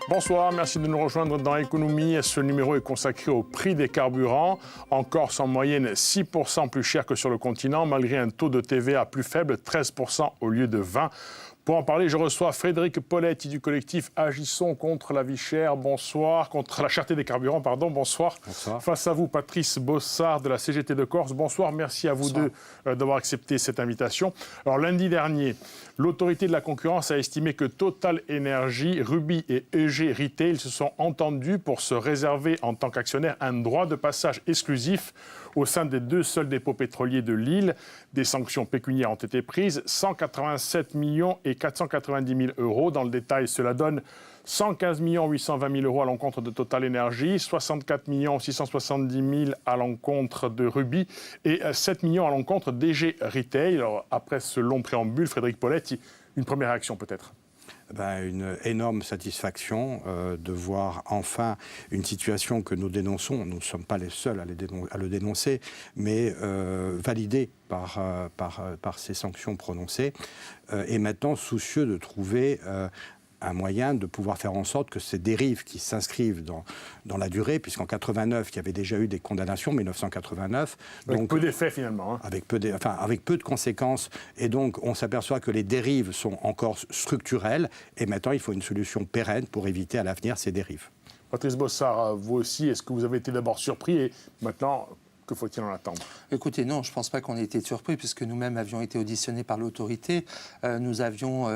Bonsoir, merci de nous rejoindre dans Économie. Ce numéro est consacré au prix des carburants. En Corse, en moyenne, 6% plus cher que sur le continent, malgré un taux de TVA plus faible, 13% au lieu de 20%. Pour en parler, je reçois Frédéric Poletti du collectif Agissons contre la vie chère. Bonsoir. Contre la cherté des carburants, pardon. Bonsoir. Bonsoir. Face à vous, Patrice Bossard de la CGT de Corse. Bonsoir. Merci à vous deux d'avoir accepté cette invitation. Alors, lundi dernier, l'autorité de la concurrence a estimé que Total Energy, Ruby et EG Retail se sont entendus pour se réserver en tant qu'actionnaire un droit de passage exclusif au sein des deux seuls dépôts pétroliers de l'île. Des sanctions pécuniaires ont été prises, 187 millions et 490 000 euros. Dans le détail, cela donne 115 820 000 euros à l'encontre de Total Energy, 64 670 000 à l'encontre de Ruby et 7 millions à l'encontre d'EG Retail. Alors, après ce long préambule, Frédéric Poletti, une première réaction peut-être? Une énorme satisfaction de voir enfin une situation que nous dénonçons. Nous ne sommes pas les seuls à le dénoncer, mais validée par ces sanctions prononcées. Et maintenant soucieux de trouver un moyen de pouvoir faire en sorte que ces dérives qui s'inscrivent dans la durée, puisqu'en 89, il y avait déjà eu des condamnations, 1989. Avec peu d'effets finalement. Avec peu de conséquences. Et donc, on s'aperçoit que les dérives sont encore structurelles. Et maintenant, il faut une solution pérenne pour éviter à l'avenir ces dérives. Patrice Bossard, vous aussi, est-ce que vous avez été d'abord surpris et maintenant, que faut-il en attendre? Écoutez, non, je ne pense pas qu'on ait été surpris, puisque nous-mêmes avions été auditionnés par l'autorité. Nous avions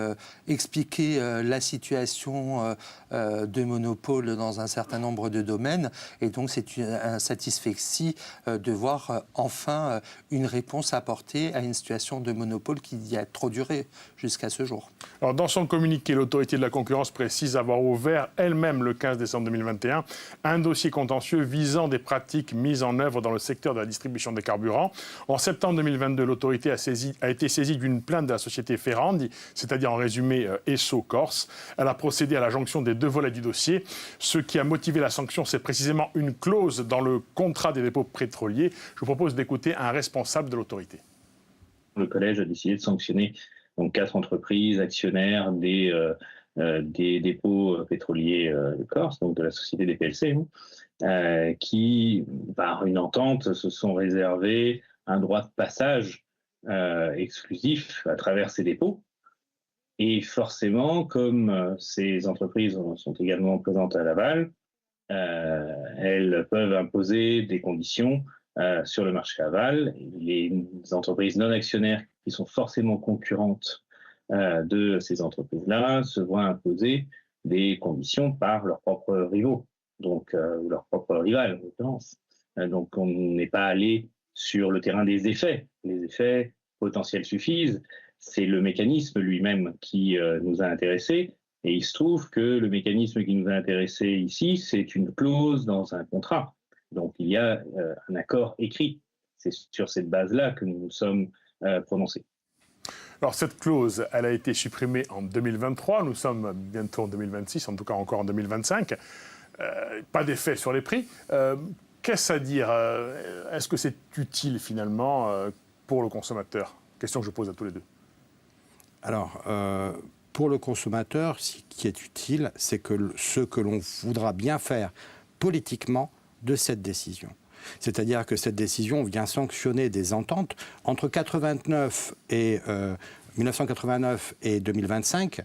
expliqué la situation de monopole dans un certain nombre de domaines. Et donc, c'est un satisfecit de voir enfin une réponse apportée à une situation de monopole qui a trop duré jusqu'à ce jour. Alors, dans son communiqué, l'autorité de la concurrence précise avoir ouvert elle-même le 15 décembre 2021 un dossier contentieux visant des pratiques mises en œuvre dans le secteur de la distribution des carburants. En septembre 2022, l'autorité a été saisie d'une plainte de la société Ferrandi, c'est-à-dire en résumé Esso Corse. Elle a procédé à la jonction des deux volets du dossier. Ce qui a motivé la sanction, c'est précisément une clause dans le contrat des dépôts pétroliers. Je vous propose d'écouter un responsable de l'autorité. Le collège a décidé de sanctionner donc 4 entreprises actionnaires des dépôts pétroliers de Corse, donc de la société des PLC, qui, par une entente, se sont réservés un droit de passage exclusif à travers ces dépôts. Et forcément, comme ces entreprises sont également présentes à l'aval, elles peuvent imposer des conditions sur le marché aval. Les entreprises non actionnaires qui sont forcément concurrentes de ces entreprises-là se voient imposer des conditions par leurs propres rivaux, donc ou leurs propres rivales en l'occurrence. Donc on n'est pas allé sur le terrain des effets. Les effets potentiels suffisent. C'est le mécanisme lui-même qui nous a intéressés. Et il se trouve que le mécanisme qui nous a intéressés ici, c'est une clause dans un contrat. Donc il y a un accord écrit. C'est sur cette base-là que nous nous sommes prononcés. Alors cette clause, elle a été supprimée en 2023. Nous sommes bientôt en 2026, en tout cas encore en 2025. Pas d'effet sur les prix. Qu'est-ce à dire? Est-ce que c'est utile finalement pour le consommateur? Question que je pose à tous les deux. Alors, pour le consommateur, ce qui est utile, c'est que ce que l'on voudra bien faire politiquement de cette décision. C'est-à-dire que cette décision vient sanctionner des ententes entre 1989 et 2025.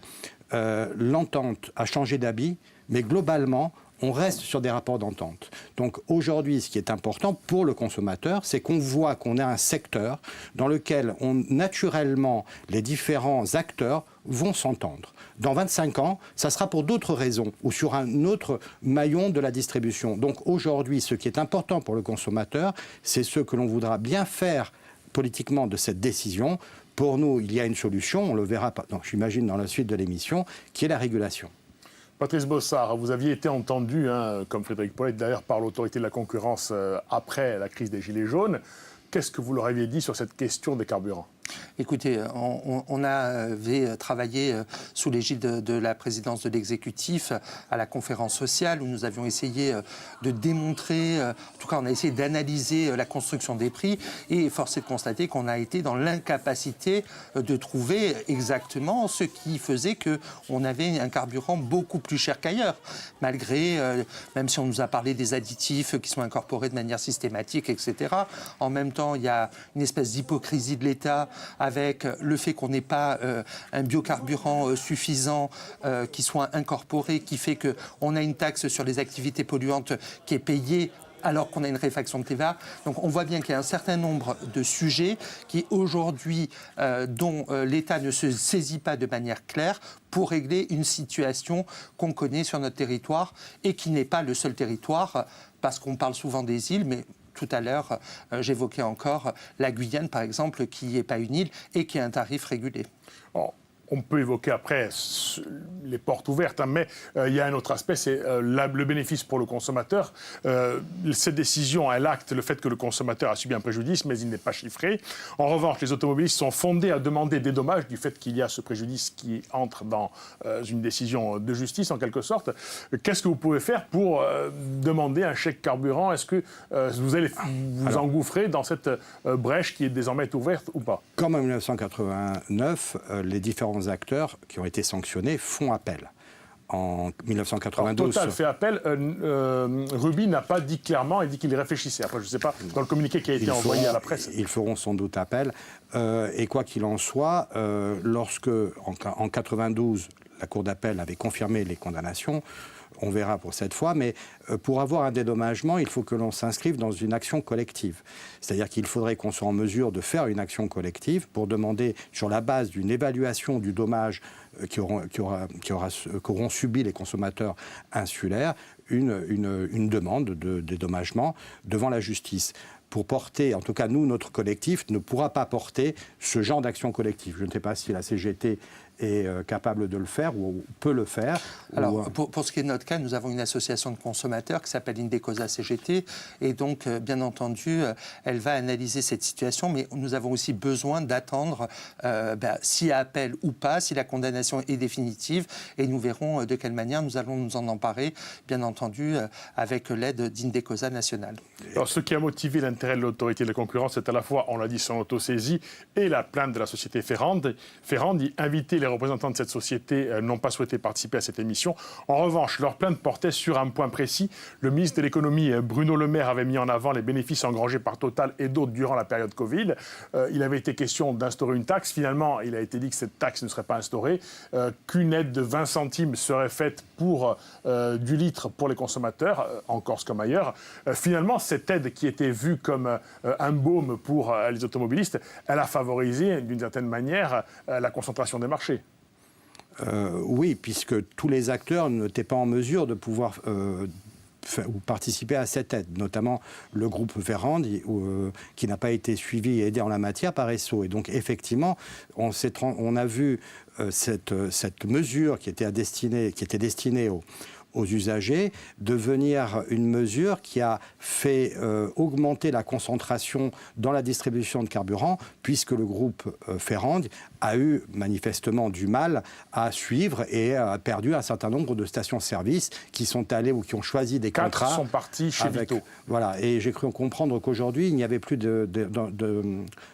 L'entente a changé d'habit, mais globalement, on reste sur des rapports d'entente. Donc aujourd'hui, ce qui est important pour le consommateur, c'est qu'on voit qu'on a un secteur dans lequel naturellement les différents acteurs vont s'entendre. Dans 25 ans, ça sera pour d'autres raisons ou sur un autre maillon de la distribution. Donc aujourd'hui, ce qui est important pour le consommateur, c'est ce que l'on voudra bien faire politiquement de cette décision. Pour nous, il y a une solution, on le verra, j'imagine, dans la suite de l'émission, qui est la régulation. Patrice Bossard, vous aviez été entendu, comme Frédéric Poletti d'ailleurs, par l'autorité de la concurrence après la crise des Gilets jaunes. Qu'est-ce que vous leur aviez dit sur cette question des carburants? Écoutez, on avait travaillé sous l'égide de la présidence de l'exécutif à la conférence sociale où nous avions essayé de démontrer, en tout cas on a essayé d'analyser la construction des prix et force est de constater qu'on a été dans l'incapacité de trouver exactement ce qui faisait qu'on avait un carburant beaucoup plus cher qu'ailleurs, malgré, même si on nous a parlé des additifs qui sont incorporés de manière systématique, etc. En même temps, il y a une espèce d'hypocrisie de l'État avec le fait qu'on n'ait pas un biocarburant suffisant qui soit incorporé, qui fait qu'on a une taxe sur les activités polluantes qui est payée alors qu'on a une réfaction de TVA. Donc on voit bien qu'il y a un certain nombre de sujets qui aujourd'hui, dont l'État ne se saisit pas de manière claire pour régler une situation qu'on connaît sur notre territoire et qui n'est pas le seul territoire, parce qu'on parle souvent des îles, mais tout à l'heure, j'évoquais encore la Guyane, par exemple, qui n'est pas une île et qui a un tarif régulé. Oh. On peut évoquer après les portes ouvertes, hein, mais il y a un autre aspect, c'est le bénéfice pour le consommateur. Cette décision, elle acte le fait que le consommateur a subi un préjudice, mais il n'est pas chiffré. En revanche, les automobilistes sont fondés à demander des dommages du fait qu'il y a ce préjudice qui entre dans une décision de justice, en quelque sorte. Qu'est-ce que vous pouvez faire pour demander un chèque carburant? Est-ce que vous allez vous engouffrer dans cette brèche qui est désormais ouverte ou pas? Comme en 1989, les différents acteurs qui ont été sanctionnés font appel. En 1992... Alors, Total fait appel. Ruby n'a pas dit clairement, il dit qu'il réfléchissait. Après, je ne sais pas, dans le communiqué qui a été envoyé à la presse. Ils feront sans doute appel. Et quoi qu'il en soit, lorsque, en 1992, la Cour d'appel avait confirmé les condamnations, on verra pour cette fois, mais pour avoir un dédommagement, il faut que l'on s'inscrive dans une action collective. C'est-à-dire qu'il faudrait qu'on soit en mesure de faire une action collective pour demander, sur la base d'une évaluation du dommage qu'auront subi les consommateurs insulaires, une demande de dédommagement devant la justice. Pour porter, en tout cas nous, notre collectif ne pourra pas porter ce genre d'action collective. Je ne sais pas si la CGT est capable de le faire ou peut le faire. Alors, pour ce qui est de notre cas, nous avons une association de consommateurs qui s'appelle Indecosa CGT et donc, bien entendu, elle va analyser cette situation, mais nous avons aussi besoin d'attendre s'il y a appel ou pas, si la condamnation est définitive et nous verrons de quelle manière nous allons nous en emparer, bien entendu, avec l'aide d'Indecosa nationale. Alors, ce qui a motivé l'intérêt de l'autorité de la concurrence, c'est à la fois, on l'a dit, son autosaisie et la plainte de la société Ferrandi. Ferrandi invitait les représentants de cette société n'ont pas souhaité participer à cette émission. En revanche, leur plainte portait sur un point précis. Le ministre de l'économie, Bruno Le Maire, avait mis en avant les bénéfices engrangés par Total et d'autres durant la période Covid. Il avait été question d'instaurer une taxe. Finalement, il a été dit que cette taxe ne serait pas instaurée, qu'une aide de 20 centimes serait faite pour du litre pour les consommateurs, en Corse comme ailleurs. Finalement, cette aide qui était vue comme un baume pour les automobilistes, elle a favorisé d'une certaine manière la concentration des marchés. Oui, puisque tous les acteurs n'étaient pas en mesure de pouvoir ou participer à cette aide, notamment le groupe Ferrandi, qui n'a pas été suivi et aidé en la matière par Esso. Et donc, effectivement, on a vu cette mesure qui était destinée aux usagers, devenir une mesure qui a fait augmenter la concentration dans la distribution de carburant, puisque le groupe Ferrandi a eu manifestement du mal à suivre et a perdu un certain nombre de stations-service qui sont allées ou qui ont choisi des contrats. 4 sont partis chez Vito. Voilà, et j'ai cru comprendre qu'aujourd'hui, il n'y avait plus de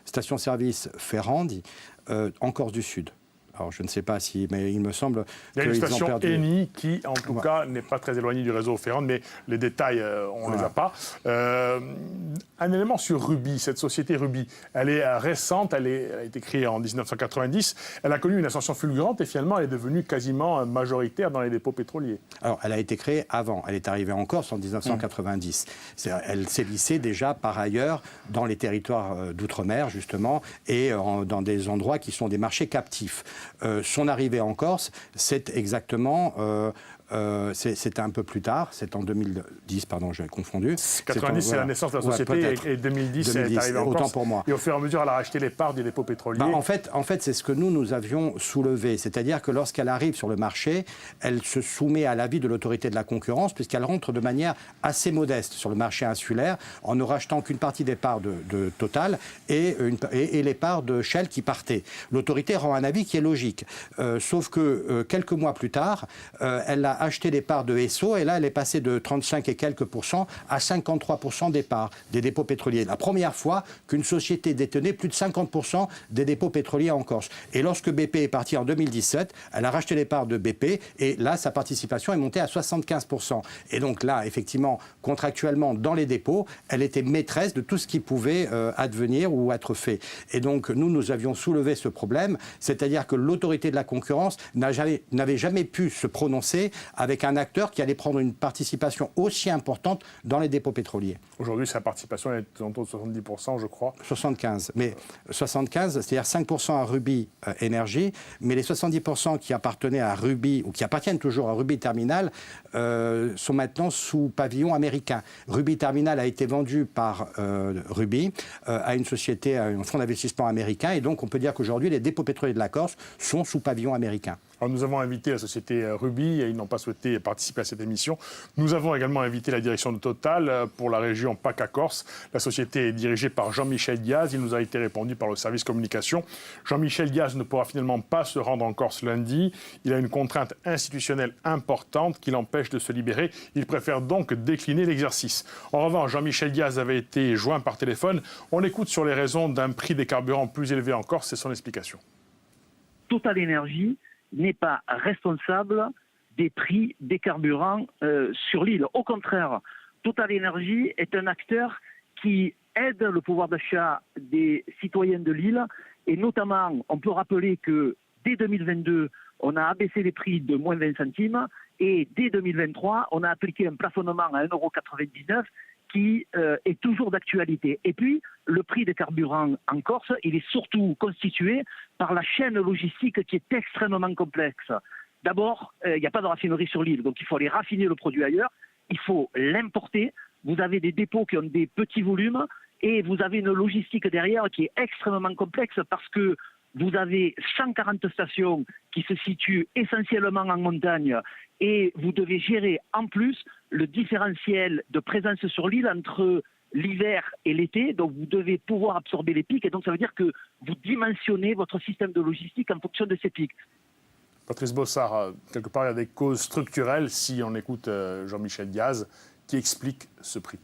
stations-service Ferrandi en Corse du Sud. Alors, je ne sais pas si, mais il me semble qu'il y a une station Eni qui, en tout cas, n'est pas très éloignée du réseau Ferrandi, mais les détails, on ne les a pas. Un élément sur Ruby, cette société Ruby, elle est récente, elle a été créée en 1990, elle a connu une ascension fulgurante et finalement, elle est devenue quasiment majoritaire dans les dépôts pétroliers. Alors, elle a été créée avant, elle est arrivée en Corse en 1990. Elle s'est lissée déjà, par ailleurs, dans les territoires d'outre-mer, justement, et dans des endroits qui sont des marchés captifs. Son arrivée en Corse, c'est exactement C'était un peu plus tard, c'est en 2010, pardon, j'ai confondu. 90, c'est la naissance de la société, et 2010, c'est arrivé en Corse. Pour moi. Et au fur et à mesure, elle a racheté les parts des dépôts pétroliers. En fait, c'est ce que nous avions soulevé. C'est-à-dire que lorsqu'elle arrive sur le marché, elle se soumet à l'avis de l'autorité de la concurrence, puisqu'elle rentre de manière assez modeste sur le marché insulaire, en ne rachetant qu'une partie des parts de Total et les parts de Shell qui partaient. L'autorité rend un avis qui est logique. Sauf que quelques mois plus tard, elle a acheté les parts de Esso, et là, elle est passée de 35 et quelques % à 53% des parts des dépôts pétroliers. La première fois qu'une société détenait plus de 50% des dépôts pétroliers en Corse. Et lorsque BP est parti en 2017, elle a racheté les parts de BP, et là, sa participation est montée à 75%. Et donc là, effectivement, contractuellement, dans les dépôts, elle était maîtresse de tout ce qui pouvait advenir ou être fait. Et donc, nous avions soulevé ce problème, c'est-à-dire que l'autorité de la concurrence n'avait jamais pu se prononcer avec un acteur qui allait prendre une participation aussi importante dans les dépôts pétroliers. Aujourd'hui, sa participation est autour de 70%, je crois. 75. Mais 75, c'est-à-dire 5% à Rubis Énergie, mais les 70% qui appartenaient à Rubis, ou qui appartiennent toujours à Rubis Terminal, sont maintenant sous pavillon américain. Rubis Terminal a été vendu par Rubis à une société, à un fonds d'investissement américain, et donc on peut dire qu'aujourd'hui, les dépôts pétroliers de la Corse sont sous pavillon américain. Alors, nous avons invité la société Rubis, et ils n'ont pas souhaité participer à cette émission. Nous avons également invité la direction de Total pour la région PACA-Corse. La société est dirigée par Jean-Michel Diaz. Il nous a été répondu par le service communication. Jean-Michel Diaz ne pourra finalement pas se rendre en Corse lundi. Il a une contrainte institutionnelle importante qui l'empêche de se libérer. Il préfère donc décliner l'exercice. En revanche, Jean-Michel Diaz avait été joint par téléphone. On écoute sur les raisons d'un prix des carburants plus élevé en Corse. C'est son explication. Total Énergie n'est pas responsable des prix des carburants sur l'île. Au contraire, Total Énergie est un acteur qui aide le pouvoir d'achat des citoyens de l'île, et notamment, on peut rappeler que dès 2022, on a abaissé les prix de moins 20 centimes, et dès 2023, on a appliqué un plafonnement à 1,99 € qui est toujours d'actualité. Et puis, le prix des carburants en Corse, il est surtout constitué par la chaîne logistique qui est extrêmement complexe. D'abord, il n'y a pas de raffinerie sur l'île, donc il faut aller raffiner le produit ailleurs, il faut l'importer. Vous avez des dépôts qui ont des petits volumes, et vous avez une logistique derrière qui est extrêmement complexe, parce que vous avez 140 stations qui se situent essentiellement en montagne, et vous devez gérer en plus le différentiel de présence sur l'île entre l'hiver et l'été. Donc vous devez pouvoir absorber les pics, et donc ça veut dire que vous dimensionnez votre système de logistique en fonction de ces pics. Patrice Bossard, quelque part, il y a des causes structurelles, si on écoute Jean-Michel Diaz, qui expliquent ce prix.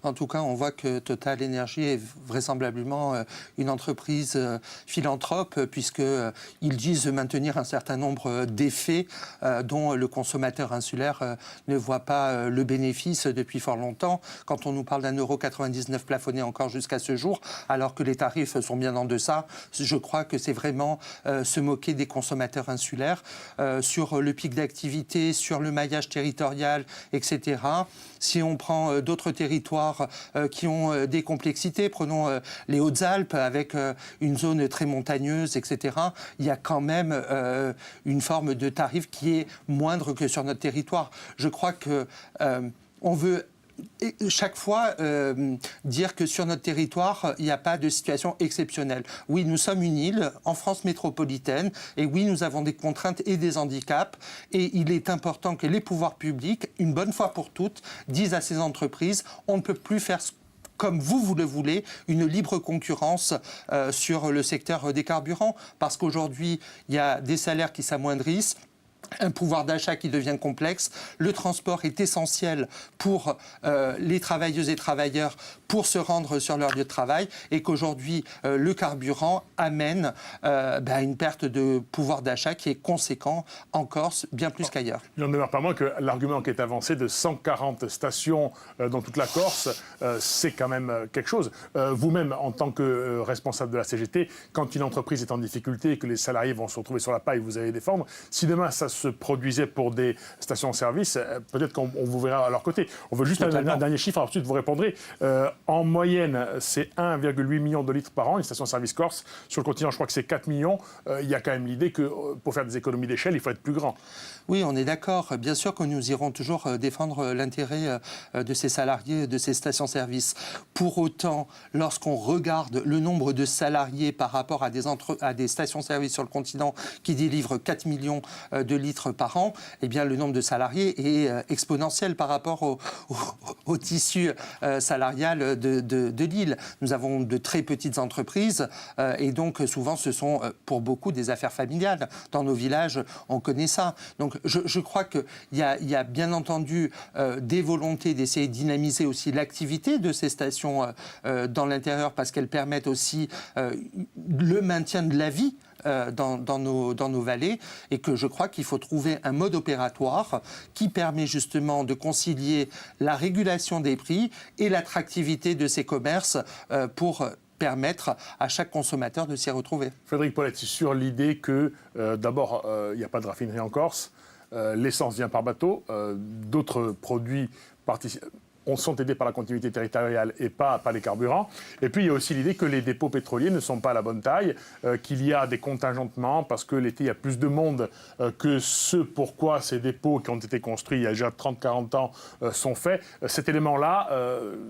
En tout cas, on voit que Total Énergie est vraisemblablement une entreprise philanthrope, puisqu'ils disent maintenir un certain nombre d'effets dont le consommateur insulaire ne voit pas le bénéfice depuis fort longtemps. Quand on nous parle d'1,99 € plafonné encore jusqu'à ce jour, alors que les tarifs sont bien en deçà, je crois que c'est vraiment se moquer des consommateurs insulaires sur le pic d'activité, sur le maillage territorial, etc. Si on prend d'autres territoires qui ont des complexités, prenons les Hautes-Alpes avec une zone très montagneuse, etc., il y a quand même une forme de tarif qui est moindre que sur notre territoire. Je crois qu'on veut chaque fois dire que sur notre territoire, il n'y a pas de situation exceptionnelle. Oui, nous sommes une île en France métropolitaine, et oui, nous avons des contraintes et des handicaps, et il est important que les pouvoirs publics, une bonne fois pour toutes, disent à ces entreprises, on ne peut plus faire comme vous le voulez, une libre concurrence sur le secteur des carburants, parce qu'aujourd'hui, il y a des salaires qui s'amoindrissent, un pouvoir d'achat qui devient complexe. Le transport est essentiel pour les travailleuses et travailleurs pour se rendre sur leur lieu de travail, et qu'aujourd'hui, le carburant amène une perte de pouvoir d'achat qui est conséquent en Corse, bien plus qu'ailleurs. Il n'en demeure pas moins que l'argument qui est avancé de 140 stations dans toute la Corse, c'est quand même quelque chose. Vous-même, en tant que responsable de la CGT, quand une entreprise est en difficulté et que les salariés vont se retrouver sur la paille, vous allez défendre. Si demain, ça se produisait pour des stations-service, peut-être qu'on vous verra à leur côté. On veut juste un dernier chiffre, ensuite vous répondrez. En moyenne, c'est 1,8 million de litres par an, une station-service corse. Sur le continent, je crois que c'est 4 millions. Il y a quand même l'idée que pour faire des économies d'échelle, il faut être plus grand. Oui, on est d'accord. Bien sûr que nous irons toujours défendre l'intérêt de ces salariés, de ces stations-service. Pour autant, lorsqu'on regarde le nombre de salariés par rapport à des stations-service sur le continent qui délivrent 4 millions de litres par an, eh bien, le nombre de salariés est exponentiel par rapport au tissu salarial de l'île. Nous avons de très petites entreprises et donc souvent ce sont pour beaucoup des affaires familiales. Dans nos villages, on connaît ça. Donc je crois qu'il y a bien entendu des volontés d'essayer de dynamiser aussi l'activité de ces stations dans l'intérieur parce qu'elles permettent aussi le maintien de la vie dans nos vallées et que je crois qu'il faut trouver un mode opératoire qui permet justement de concilier la régulation des prix et l'attractivité de ces commerces pour permettre à chaque consommateur de s'y retrouver. Frédéric Paulette, sur l'idée que d'abord, il n'y a pas de raffinerie en Corse, l'essence vient par bateau, d'autres produits sont aidés par la continuité territoriale et pas les carburants. Et puis il y a aussi l'idée que les dépôts pétroliers ne sont pas à la bonne taille, qu'il y a des contingentements parce que l'été il y a plus de monde que ce pourquoi ces dépôts qui ont été construits il y a déjà 30-40 ans sont faits. Cet élément-là,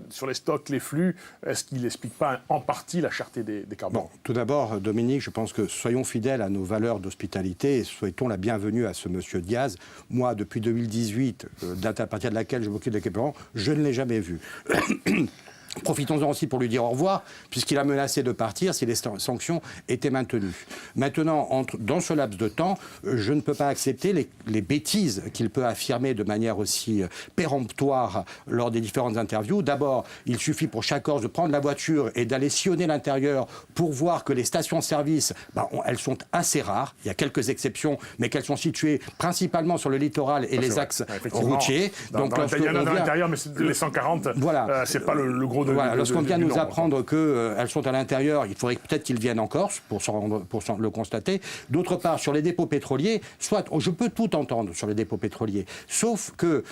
sur les stocks, les flux, est-ce qu'il n'explique pas en partie la cherté des carburants ? Bon, tout d'abord, Dominique, je pense que soyons fidèles à nos valeurs d'hospitalité et souhaitons la bienvenue à ce monsieur Diaz. Moi, depuis 2018, date à partir de laquelle je m'occupe des carburants, je ne l'ai jamais vu. Profitons-en aussi pour lui dire au revoir, puisqu'il a menacé de partir si les sanctions étaient maintenues. Maintenant, dans ce laps de temps, je ne peux pas accepter les bêtises qu'il peut affirmer de manière aussi péremptoire lors des différentes interviews. D'abord, il suffit pour chaque Corse de prendre la voiture et d'aller sillonner l'intérieur pour voir que les stations-service, elles sont assez rares. Il y a quelques exceptions, mais qu'elles sont situées principalement sur le littoral et les axes routiers. Donc, il y en a dans l'intérieur, mais les 140, voilà. C'est pas le gros. Lorsqu'on vient nous apprendre qu'elles sont à l'intérieur, il faudrait peut-être qu'ils viennent en Corse pour le constater. D'autre part, sur les dépôts pétroliers, je peux tout entendre sur les dépôts pétroliers, sauf que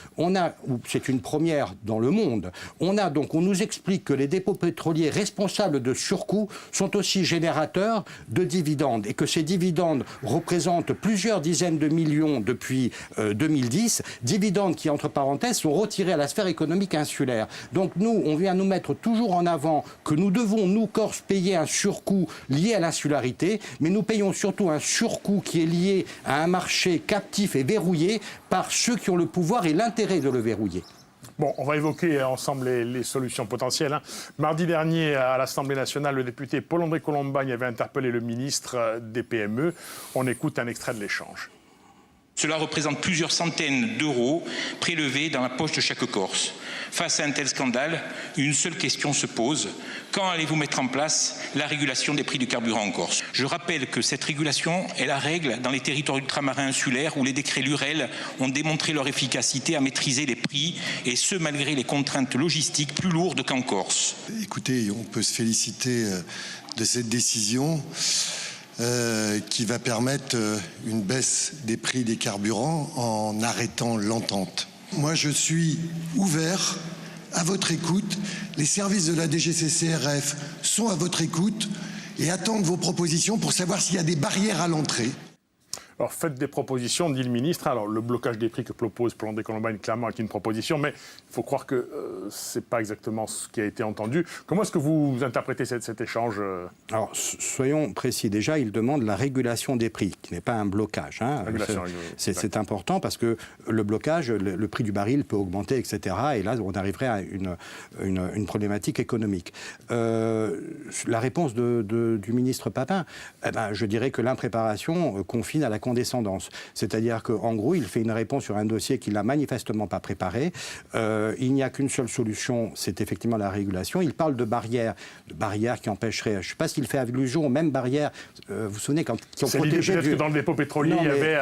c'est une première dans le monde, on nous explique que les dépôts pétroliers responsables de surcoûts sont aussi générateurs de dividendes et que ces dividendes représentent plusieurs dizaines de millions depuis 2010, dividendes qui, entre parenthèses, sont retirés à la sphère économique insulaire. Donc on vient nous mettre toujours en avant que nous devons, nous, Corse, payer un surcoût lié à l'insularité, mais nous payons surtout un surcoût qui est lié à un marché captif et verrouillé par ceux qui ont le pouvoir et l'intérêt de le verrouiller. Bon, on va évoquer ensemble les solutions potentielles. Mardi dernier, à l'Assemblée nationale, le député Paul-André Colombagne avait interpellé le ministre des PME. On écoute un extrait de l'échange. Cela représente plusieurs centaines d'euros prélevés dans la poche de chaque Corse. Face à un tel scandale, une seule question se pose. Quand allez-vous mettre en place la régulation des prix du carburant en Corse ? Je rappelle que cette régulation est la règle dans les territoires ultramarins insulaires où les décrets Lurel ont démontré leur efficacité à maîtriser les prix, et ce malgré les contraintes logistiques plus lourdes qu'en Corse. Écoutez, on peut se féliciter de cette décision qui va permettre une baisse des prix des carburants en arrêtant l'entente. Moi, je suis ouvert à votre écoute. Les services de la DGCCRF sont à votre écoute et attendent vos propositions pour savoir s'il y a des barrières à l'entrée. Alors, faites des propositions, dit le ministre. Alors, le blocage des prix que propose Paul-André Colombagne, clairement, est une proposition, mais il faut croire que ce n'est pas exactement ce qui a été entendu. Comment est-ce que vous interprétez cet échange Alors, soyons précis. Déjà, il demande la régulation des prix, qui n'est pas un blocage. C'est important parce que le blocage, le prix du baril peut augmenter, etc. Et là, on arriverait à une problématique économique. La réponse du ministre Papin, je dirais que l'impréparation confine à la condescendance. C'est-à-dire qu'en gros, il fait une réponse sur un dossier qu'il n'a manifestement pas préparé. Il n'y a qu'une seule solution, c'est effectivement la régulation. Il parle de barrières qui empêcheraient... Je ne sais pas s'il fait allusion aux mêmes barrières, vous vous souvenez, qui ont protégé... Peut-être que dans le dépôt pétrolier, il y avait...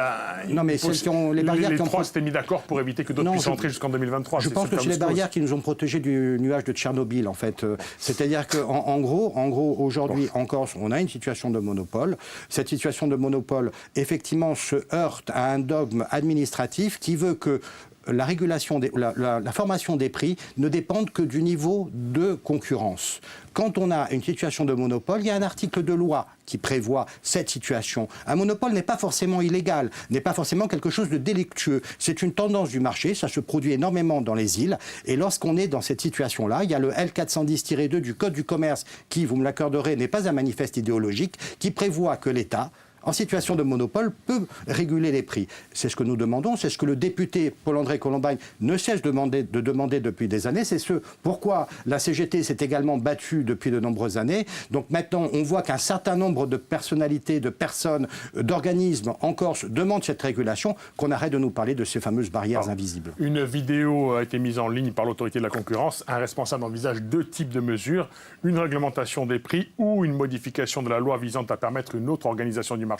les barrières les trois s'étaient mis d'accord pour éviter que d'autres puissent entrer jusqu'en 2023. Je pense que c'est les barrières qui nous ont protégés du nuage de Tchernobyl, en fait. C'est-à-dire qu'en gros, aujourd'hui, en Corse, on a une situation de monopole. Cette situation de monopole, effectivement, effectivement se heurte à un dogme administratif qui veut que la régulation, la formation des prix ne dépendent que du niveau de concurrence. Quand on a une situation de monopole, il y a un article de loi qui prévoit cette situation. Un monopole n'est pas forcément illégal, n'est pas forcément quelque chose de délictueux. C'est une tendance du marché, ça se produit énormément dans les îles. Et lorsqu'on est dans cette situation-là, il y a le L410-2 du Code du commerce qui, vous me l'accorderez, n'est pas un manifeste idéologique, qui prévoit que l'État, en situation de monopole, peut réguler les prix. C'est ce que nous demandons, c'est ce que le député Paul-André Colombagne ne cesse de demander depuis des années. C'est ce pourquoi la CGT s'est également battue depuis de nombreuses années. Donc maintenant, on voit qu'un certain nombre de personnalités, de personnes, d'organismes en Corse demandent cette régulation, qu'on arrête de nous parler de ces fameuses barrières invisibles. Une vidéo a été mise en ligne par l'autorité de la concurrence. Un responsable envisage 2 types de mesures, une réglementation des prix ou une modification de la loi visant à permettre une autre organisation du marché.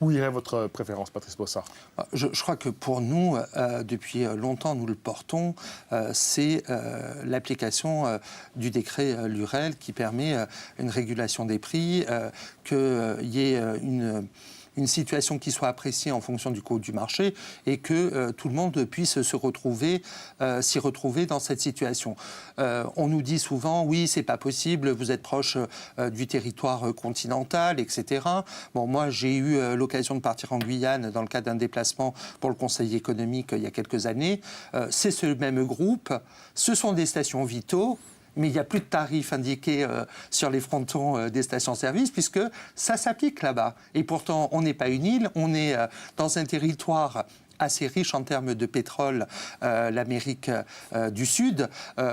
Où irait votre préférence, Patrice Bossard ? Je crois que pour nous, depuis longtemps, nous le portons, c'est l'application du décret Lurel qui permet une régulation des prix, qu'il y ait une situation qui soit appréciée en fonction du coût du marché et que tout le monde puisse s'y retrouver dans cette situation. On nous dit souvent, oui, c'est pas possible, vous êtes proche du territoire continental, etc. Bon, moi, j'ai eu l'occasion de partir en Guyane dans le cadre d'un déplacement pour le Conseil économique il y a quelques années. C'est ce même groupe, ce sont des stations Vitaux, mais il n'y a plus de tarifs indiqués sur les frontons des stations-service, puisque ça s'applique là-bas. Et pourtant, on n'est pas une île, on est dans un territoire assez riche en termes de pétrole, l'Amérique du Sud.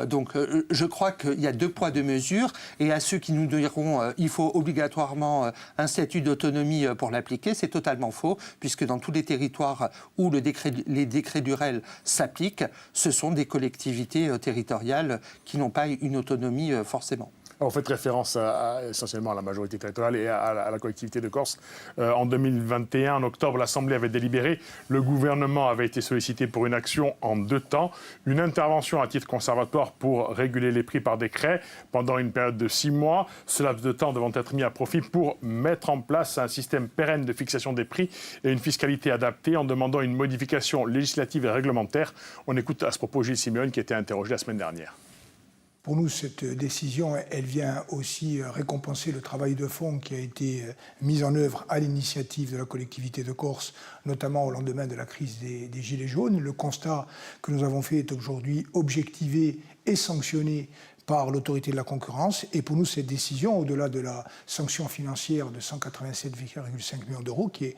Donc je crois qu'il y a 2 poids, 2 mesures. Et à ceux qui nous diront il faut obligatoirement un statut d'autonomie pour l'appliquer, c'est totalement faux, puisque dans tous les territoires où les décrets Lurel s'appliquent, ce sont des collectivités territoriales qui n'ont pas une autonomie forcément. Vous faites référence essentiellement à la majorité territoriale et à la collectivité de Corse. En 2021, en octobre, l'Assemblée avait délibéré. Le gouvernement avait été sollicité pour une action en 2 temps. Une intervention à titre conservatoire pour réguler les prix par décret pendant une période de 6 mois. Ce laps de temps devant être mis à profit pour mettre en place un système pérenne de fixation des prix et une fiscalité adaptée en demandant une modification législative et réglementaire. On écoute à ce propos Gilles Simeone qui était interrogé la semaine dernière. Pour nous, cette décision, elle vient aussi récompenser le travail de fond qui a été mis en œuvre à l'initiative de la collectivité de Corse, notamment au lendemain de la crise des Gilets jaunes. Le constat que nous avons fait est aujourd'hui objectivé et sanctionné par l'autorité de la concurrence. Et pour nous, cette décision, au-delà de la sanction financière de 187,5 millions d'euros, qui est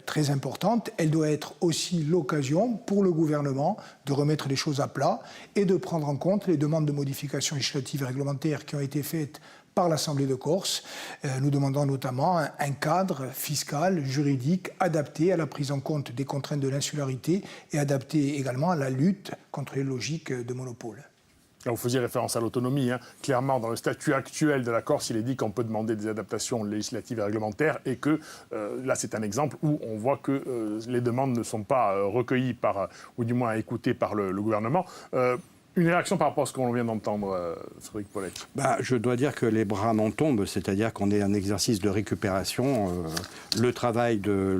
très importante, elle doit être aussi l'occasion pour le gouvernement de remettre les choses à plat et de prendre en compte les demandes de modifications législatives et réglementaires qui ont été faites par l'Assemblée de Corse. Nous demandons notamment un cadre fiscal, juridique, adapté à la prise en compte des contraintes de l'insularité et adapté également à la lutte contre les logiques de monopole. Là, vous faisiez référence à l'autonomie. Clairement, dans le statut actuel de la Corse, il est dit qu'on peut demander des adaptations législatives et réglementaires et que, là, c'est un exemple où on voit que les demandes ne sont pas recueillies ou du moins écoutées par le gouvernement. Une réaction par rapport à ce qu'on vient d'entendre, Frédéric Pollet. Je dois dire que les bras m'en tombent, c'est-à-dire qu'on est un exercice de récupération. Le travail de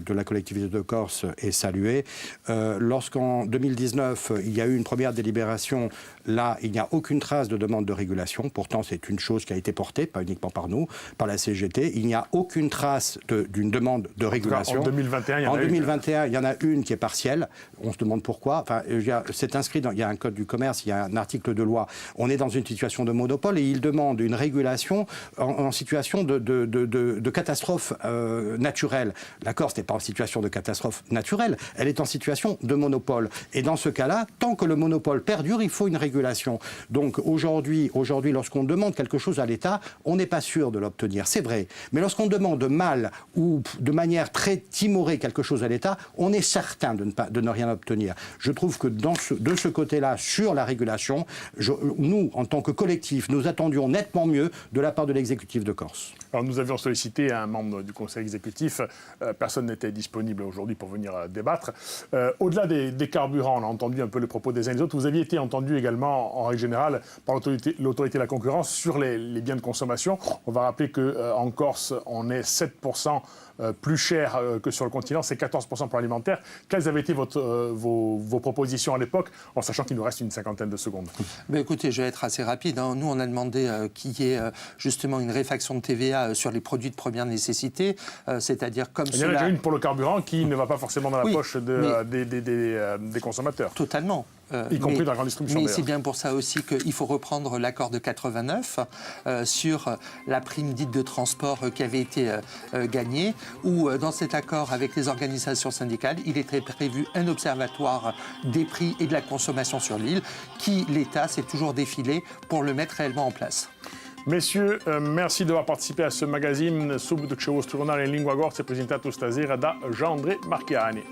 la collectivité de Corse est salué. Lorsqu'en 2019, il y a eu une première délibération, là, il n'y a aucune trace de demande de régulation. Pourtant, c'est une chose qui a été portée, pas uniquement par nous, par la CGT. Il n'y a aucune trace d'une demande de régulation. En 2021, il y en a une qui est partielle. On se demande pourquoi. Enfin, c'est inscrit il y a un code du commerce, il y a un article de loi. On est dans une situation de monopole et il demande une régulation en situation de catastrophe naturelle. La Corse n'est pas en situation de catastrophe naturelle, elle est en situation de monopole. Et dans ce cas-là, tant que le monopole perdure, il faut une régulation. Donc aujourd'hui, lorsqu'on demande quelque chose à l'État, on n'est pas sûr de l'obtenir, c'est vrai. Mais lorsqu'on demande mal ou de manière très timorée quelque chose à l'État, on est certain de ne rien obtenir. Je trouve que de ce côté-là, sur la régulation. Nous, en tant que collectif, nous attendions nettement mieux de la part de l'exécutif de Corse. Alors nous avions sollicité un membre du conseil exécutif, personne n'était disponible aujourd'hui pour venir débattre. Au-delà des carburants, on a entendu un peu les propos des uns et des autres, vous aviez été entendu également en règle générale par l'autorité de la concurrence sur les biens de consommation. On va rappeler qu'en Corse, on est 7% plus cher que sur le continent, c'est 14% pour l'alimentaire. Quelles avaient été vos propositions à l'époque, en sachant qu'il nous reste une cinquantaine de secondes? Ben écoutez, je vais être assez rapide. Nous, on a demandé qu'il y ait justement une réfaction de TVA sur les produits de première nécessité, c'est-à-dire comme Il y en a déjà une pour le carburant qui ne va pas forcément dans la poche des consommateurs. Totalement. Y compris dans la grande distribution. Mais c'est bien pour ça aussi qu'il faut reprendre l'accord de 89 sur la prime dite de transport qui avait été gagnée, où dans cet accord avec les organisations syndicales, il était prévu un observatoire des prix et de la consommation sur l'île, qui l'État s'est toujours défilé pour le mettre réellement en place. Messieurs, merci d'avoir participé à ce magazine. Subito che vostro giornale in lingua corsa è presentato stasera da Jean-André Marchiani.